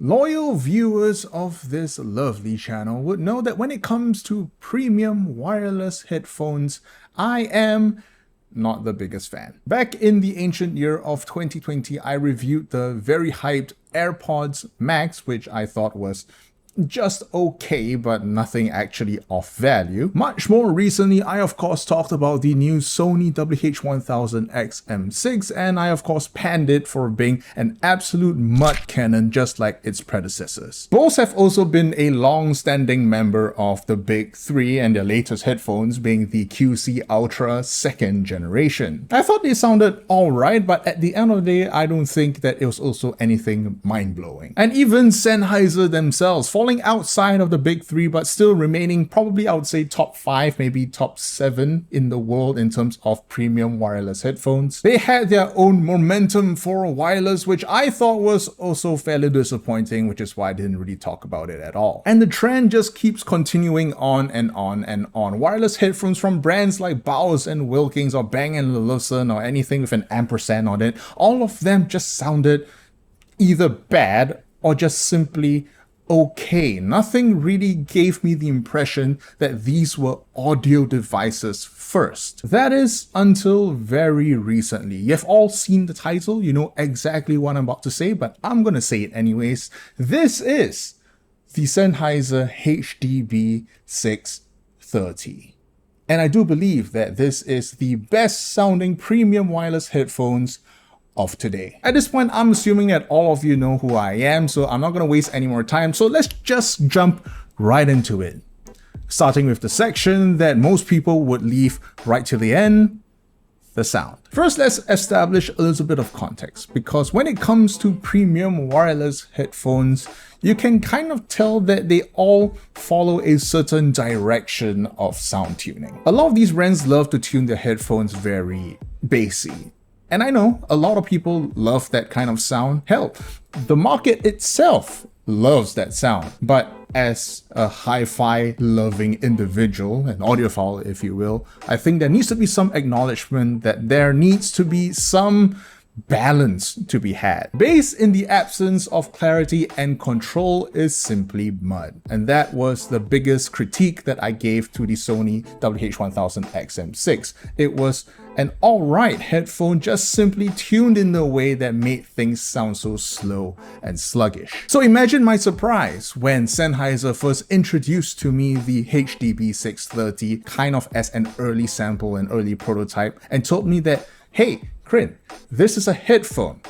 Loyal viewers of this lovely channel would know that when it comes to premium wireless headphones, I am not the biggest fan. Back in the ancient year of 2020, I reviewed the very hyped AirPods Max, which I thought was just okay, but nothing actually of value. Much more recently, I of course talked about the new Sony WH-1000XM6, and I of course panned it for being an absolute mud cannon just like its predecessors. Bose have also been a long-standing member of the big three, and their latest headphones being the QC Ultra 2nd generation. I thought they sounded alright, but at the end of the day, I don't think that it was also anything mind-blowing. And even Sennheiser themselves, falling outside of the big three, but still remaining probably, I would say, top 5, maybe top 7 in the world in terms of premium wireless headphones. They had their own momentum for wireless, which I thought was also fairly disappointing, which is why I didn't really talk about it at all. And the trend just keeps continuing on and on and on. Wireless headphones from brands like Bose and Wilkins or Bang & Olufsen or anything with an ampersand on it, all of them just sounded either bad or just simply okay. Nothing really gave me the impression that these were audio devices first. That is until very recently. You've all seen the title, you know exactly what I'm about to say, but I'm gonna say it anyways. This is the Sennheiser HDB630. And I do believe that this is the best sounding premium wireless headphones of today. At this point, I'm assuming that all of you know who I am, so I'm not going to waste any more time. So let's just jump right into it. Starting with the section that most people would leave right to the end, the sound. First, let's establish a little bit of context, because when it comes to premium wireless headphones, you can kind of tell that they all follow a certain direction of sound tuning. A lot of these brands love to tune their headphones very bassy. And I know a lot of people love that kind of sound. Hell, the market itself loves that sound. But as a hi-fi loving individual, an audiophile if you will, I think there needs to be some acknowledgement that there needs to be some balance to be had. Bass in the absence of clarity and control is simply mud. And that was the biggest critique that I gave to the Sony WH-1000XM6. It was an alright headphone, just simply tuned in a way that made things sound so slow and sluggish. So imagine my surprise when Sennheiser first introduced to me the HDB630 kind of as an early sample, an early prototype, and told me that, hey, Crin, this is a headphone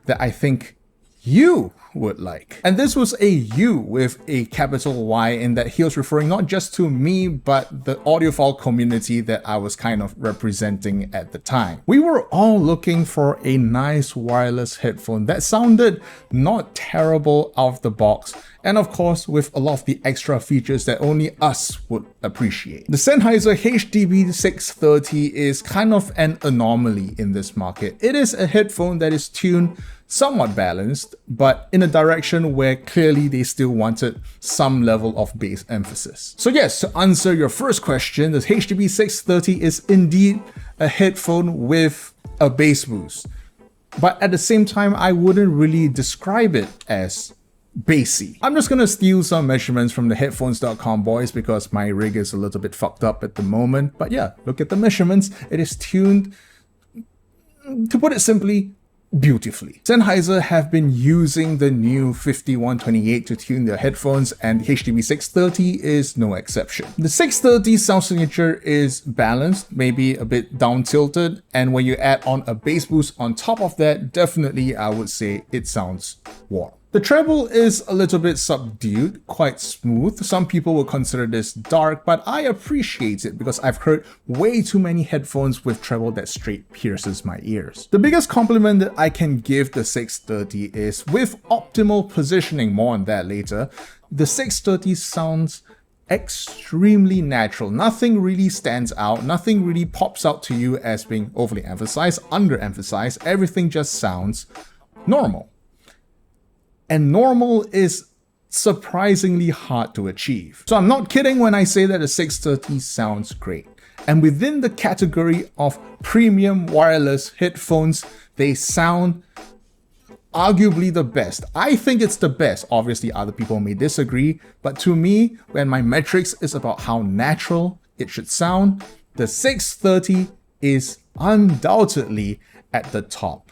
that I think you would like. And this was a you with a capital Y, in that he was referring not just to me, but the audiophile community that I was kind of representing at the time. We were all looking for a nice wireless headphone that sounded not terrible out of the box, and of course with a lot of the extra features that only us would appreciate. The Sennheiser HDB630 is kind of an anomaly in this market. It is a headphone that is tuned somewhat balanced, but in a direction where clearly they still wanted some level of bass emphasis. So yes, to answer your first question, the HDB630 is indeed a headphone with a bass boost. But at the same time, I wouldn't really describe it as bassy. I'm just gonna steal some measurements from the headphones.com boys because my rig is a little bit fucked up at the moment. But yeah, look at the measurements. It is tuned, to put it simply, beautifully. Sennheiser have been using the new 5128 to tune their headphones, and the HDB630 is no exception. The 630 sound signature is balanced, maybe a bit down tilted, and when you add on a bass boost on top of that, definitely I would say it sounds warm. The treble is a little bit subdued, quite smooth. Some people will consider this dark, but I appreciate it because I've heard way too many headphones with treble that straight pierces my ears. The biggest compliment that I can give the 630 is with optimal positioning, more on that later, the 630 sounds extremely natural. Nothing really stands out, nothing really pops out to you as being overly emphasized, underemphasized. Everything just sounds normal. And normal is surprisingly hard to achieve. So I'm not kidding when I say that the 630 sounds great. And within the category of premium wireless headphones, they sound arguably the best. I think it's the best. Obviously, other people may disagree, but to me, when my metrics is about how natural it should sound, the 630 is undoubtedly at the top.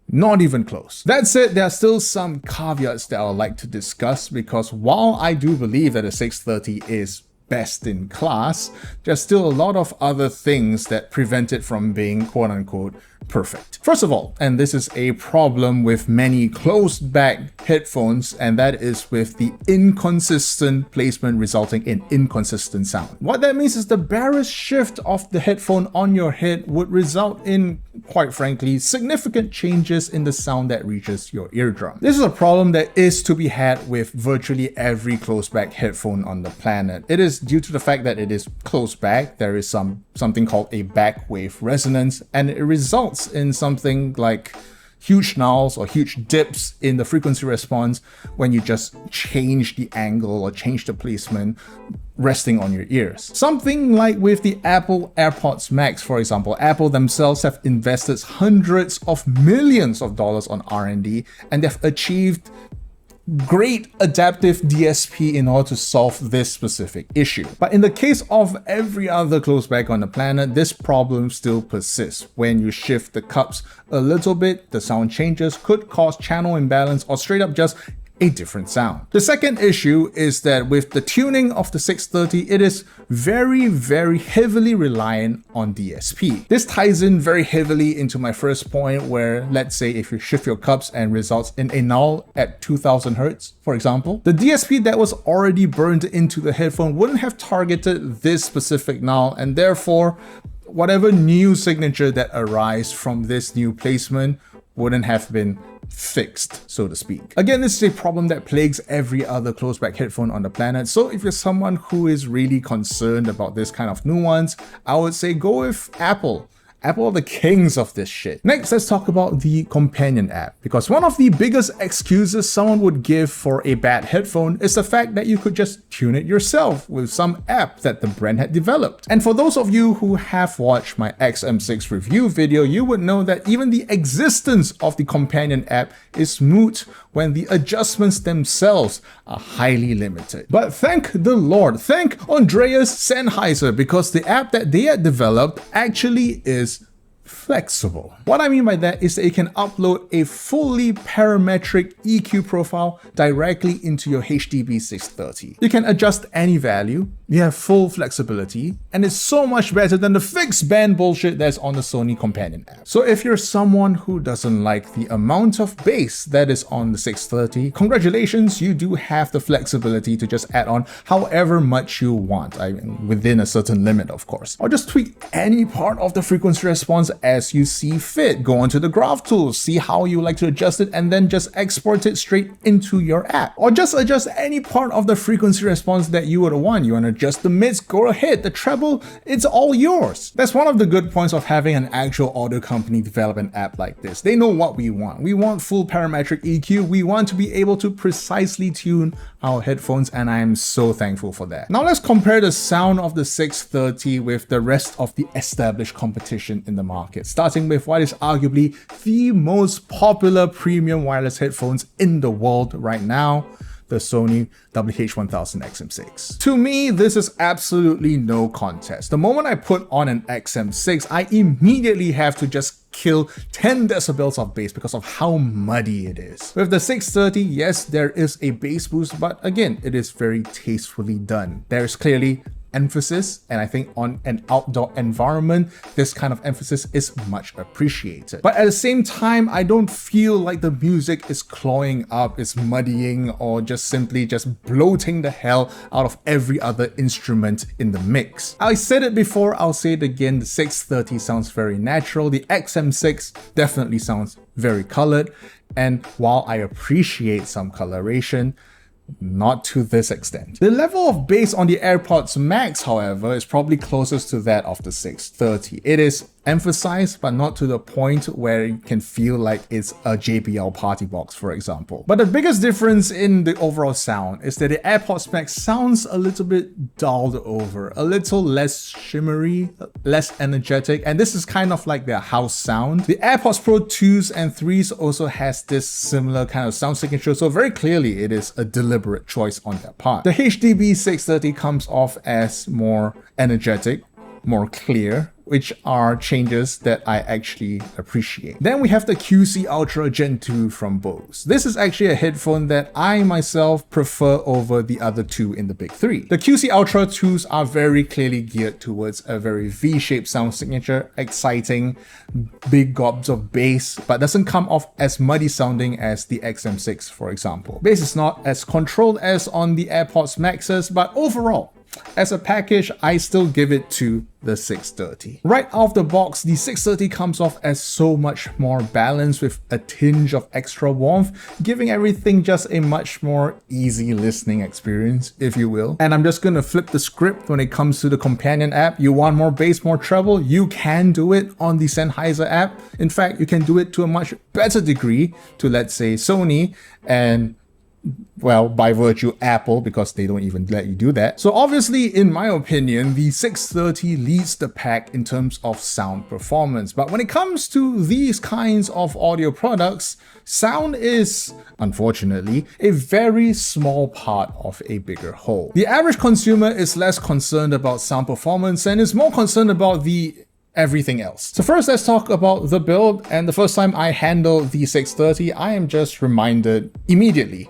Not even close. That said, there are still some caveats that I would like to discuss, because while I do believe that the 630 is best in class, there's still a lot of other things that prevent it from being quote-unquote perfect. First of all, and this is a problem with many closed back headphones, and that is with the inconsistent placement resulting in inconsistent sound. What that means is the barest shift of the headphone on your head would result in, quite frankly, significant changes in the sound that reaches your eardrum. This is a problem that is to be had with virtually every closed back headphone on the planet. It is due to the fact that it is closed back. There is something called a back wave resonance, and it results in something like huge nulls or huge dips in the frequency response when you just change the angle or change the placement resting on your ears. Something like with the Apple AirPods Max, for example. Apple themselves have invested hundreds of millions of dollars on R&D, and they've achieved great adaptive DSP in order to solve this specific issue. But in the case of every other closed back on the planet, this problem still persists. When you shift the cups a little bit, the sound changes, could cause channel imbalance or straight up just a different sound. The second issue is that with the tuning of the 630, it is very heavily reliant on DSP. This ties in very heavily into my first point, where let's say if you shift your cups and results in a null at 2000 Hz, for example, the DSP that was already burned into the headphone wouldn't have targeted this specific null, and therefore whatever new signature that arises from this new placement wouldn't have been fixed, so to speak. Again, this is a problem that plagues every other closed back headphone on the planet, so if you're someone who is really concerned about this kind of nuance, I would say go with Apple. Apple are the kings of this shit. Next, let's talk about the companion app, because one of the biggest excuses someone would give for a bad headphone is the fact that you could just tune it yourself with some app that the brand had developed. And for those of you who have watched my XM6 review video, you would know that even the existence of the companion app is moot when the adjustments themselves are highly limited. But thank the Lord, thank Andreas Sennheiser, because the app that they had developed actually is flexible. What I mean by that is that you can upload a fully parametric EQ profile directly into your HDB 630. You can adjust any value, you have full flexibility, and it's so much better than the fixed band bullshit that's on the Sony companion app. So if you're someone who doesn't like the amount of bass that is on the 630, congratulations, you do have the flexibility to just add on however much you want, I mean, within a certain limit, of course. Or just tweak any part of the frequency response as you see fit. Go onto the graph tools, see how you like to adjust it, and then just export it straight into your app. Or just adjust any part of the frequency response that you would want. You want to adjust the mids, go ahead. The treble, it's all yours. That's one of the good points of having an actual audio company develop an app like this. They know what we want. We want full parametric EQ. We want to be able to precisely tune our headphones, and I am so thankful for that. Now let's compare the sound of the 630 with the rest of the established competition in the market, starting with what is arguably the most popular premium wireless headphones in the world right now, the Sony WH-1000XM6. To me, this is absolutely no contest. The moment I put on an XM6, I immediately have to just kill 10 decibels of bass because of how muddy it is. With the 630, yes, there is a bass boost, but again, it is very tastefully done. There's clearly emphasis, and I think on an outdoor environment, this kind of emphasis is much appreciated. But at the same time, I don't feel like the music is clawing up, is muddying, or just simply just bloating the hell out of every other instrument in the mix. I said it before, I'll say it again, the 630 sounds very natural, the XM6 definitely sounds very colored, and while I appreciate some coloration, not to this extent. The level of bass on the AirPods Max, however, is probably closest to that of the 630. It is emphasized, but not to the point where you can feel like it's a JBL party box, for example. But the biggest difference in the overall sound is that the AirPods Max sounds a little bit dulled over, a little less shimmery, less energetic, and this is kind of like their house sound. The AirPods Pro 2s and 3s also has this similar kind of sound signature, so very clearly it is a deliberate choice on their part. The HDB630 comes off as more energetic, more clear, which are changes that I actually appreciate. Then we have the QC Ultra Gen 2 from Bose. This is actually a headphone that I myself prefer over the other two in the big three. The QC Ultra 2s are very clearly geared towards a very V-shaped sound signature, exciting, big gobs of bass, but doesn't come off as muddy sounding as the XM6, for example. Bass is not as controlled as on the AirPods Maxes, but overall, as a package, I still give it to the 630. Right out of the box, the 630 comes off as so much more balanced with a tinge of extra warmth, giving everything just a much more easy listening experience, if you will. And I'm just gonna flip the script when it comes to the companion app. You want more bass, more treble? You can do it on the Sennheiser app. In fact, you can do it to a much better degree to, let's say, Sony and, well, by virtue, Apple, because they don't even let you do that. So obviously, in my opinion, the 630 leads the pack in terms of sound performance. But when it comes to these kinds of audio products, sound is, unfortunately, a very small part of a bigger whole. The average consumer is less concerned about sound performance and is more concerned about the everything else. So first, let's talk about the build. And the first time I handled the 630, I am just reminded immediately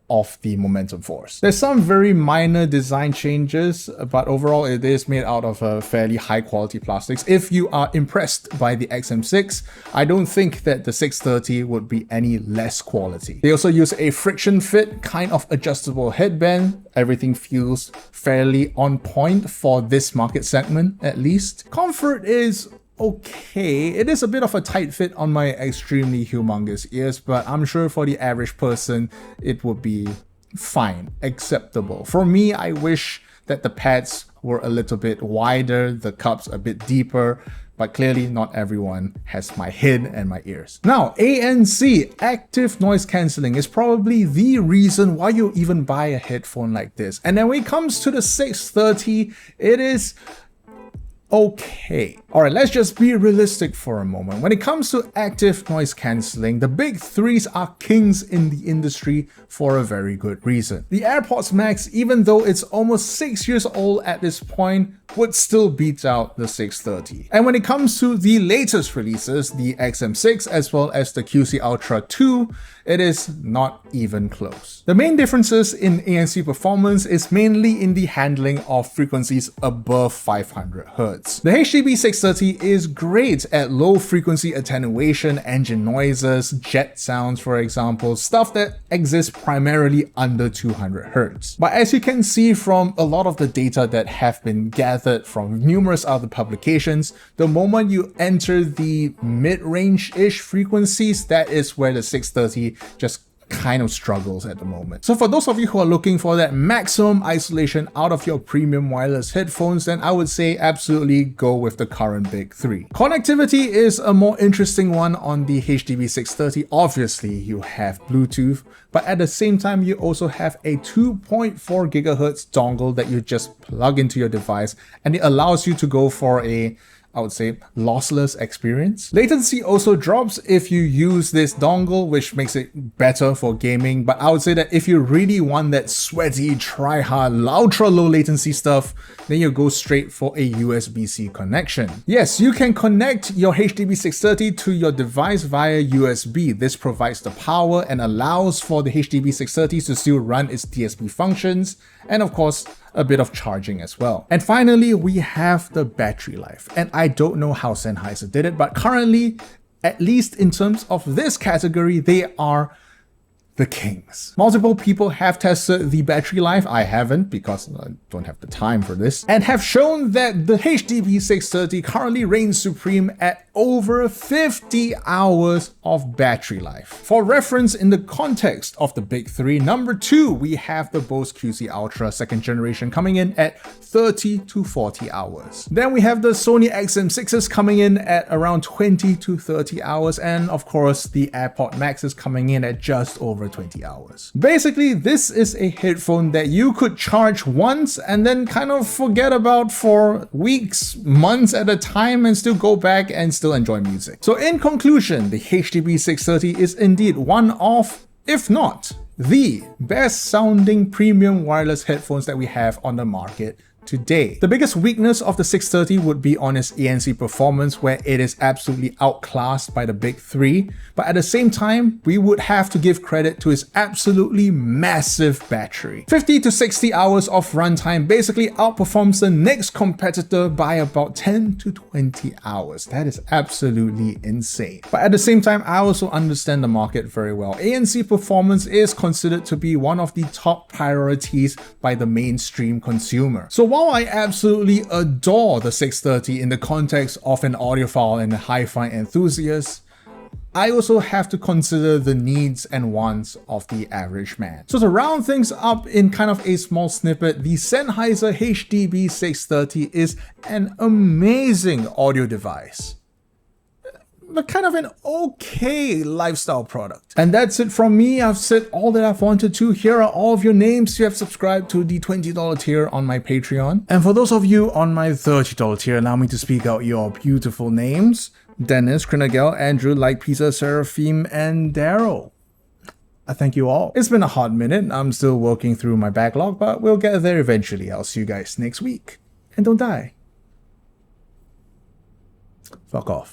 of the Momentum Force. There's some very minor design changes, but overall it is made out of a fairly high quality plastics. If you are impressed by the XM6, I don't think that the 630 would be any less quality. They also use a friction fit kind of adjustable headband. Everything feels fairly on point for this market segment, at least. Comfort is okay. It is a bit of a tight fit on my extremely humongous ears, but I'm sure for the average person, it would be fine, acceptable. For me, I wish that the pads were a little bit wider, the cups a bit deeper, but clearly not everyone has my head and my ears. Now, ANC, active noise cancelling, is probably the reason why you even buy a headphone like this. And then when it comes to the 630, it is okay. All right, let's just be realistic for a moment. When it comes to active noise cancelling, the big threes are kings in the industry for a very good reason. The AirPods Max, even though it's almost 6 years old at this point, would still beat out the 630. And when it comes to the latest releases, the XM6 as well as the QC Ultra 2, it is not even close. The main differences in ANC performance is mainly in the handling of frequencies above 500 Hz. The HDB630 is great at low frequency attenuation, engine noises, jet sounds, for example, stuff that exists primarily under 200 Hz. But as you can see from a lot of the data that have been gathered from numerous other publications, the moment you enter the mid-range-ish frequencies, that is where the 630 just kind of struggles at the moment. So for those of you who are looking for that maximum isolation out of your premium wireless headphones, then I would say absolutely go with the current big three. Connectivity is a more interesting one on the HDB630. Obviously, you have Bluetooth, but at the same time, you also have a 2.4 GHz dongle that you just plug into your device, and it allows you to go for a, I would say, lossless experience. Latency also drops if you use this dongle, which makes it better for gaming. But I would say that if you really want that sweaty, try-hard, ultra low latency stuff, then you go straight for a USB-C connection. Yes, you can connect your HDB630 to your device via USB. This provides the power and allows for the HDB630 to still run its DSP functions, and of course, a bit of charging as well. And finally, we have the battery life. And I don't know how Sennheiser did it, but currently, at least in terms of this category, they are the kings. Multiple people have tested the battery life. I haven't because I don't have the time for this, and have shown that the HDB630 currently reigns supreme at over 50 hours of battery life. For reference, in the context of the big three, number 2, we have the Bose QC Ultra 2nd generation coming in at 30 to 40 hours. Then we have the Sony XM6s coming in at around 20 to 30 hours, and of course the AirPods Max is coming in at just over 20 hours. Basically, this is a headphone that you could charge once and then kind of forget about for weeks, months at a time, and still go back and still enjoy music. So in conclusion, the HDB630 is indeed one of, if not the best sounding premium wireless headphones that we have on the market today. The biggest weakness of the 630 would be on its ANC performance, where it is absolutely outclassed by the big three, but at the same time, we would have to give credit to its absolutely massive battery. 50 to 60 hours of runtime basically outperforms the next competitor by about 10 to 20 hours. That is absolutely insane. But at the same time, I also understand the market very well. ANC performance is considered to be one of the top priorities by the mainstream consumer. So while I absolutely adore the 630 in the context of an audiophile and a hi-fi enthusiast, I also have to consider the needs and wants of the average man. So to round things up in kind of a small snippet, the Sennheiser HDB630 is an amazing audio device, but kind of an okay lifestyle product. And that's it from me. I've said all that I've wanted to. Here are all of your names who have subscribed to the $20 tier on my Patreon. And for those of you on my $30 tier, allow me to speak out your beautiful names: Dennis, crinacle, Andrew, Like Pizza, Seraphim, and Daryl. I thank you all. It's been a hot minute. I'm still working through my backlog, but we'll get there eventually. I'll see you guys next week. And don't die. Fuck off.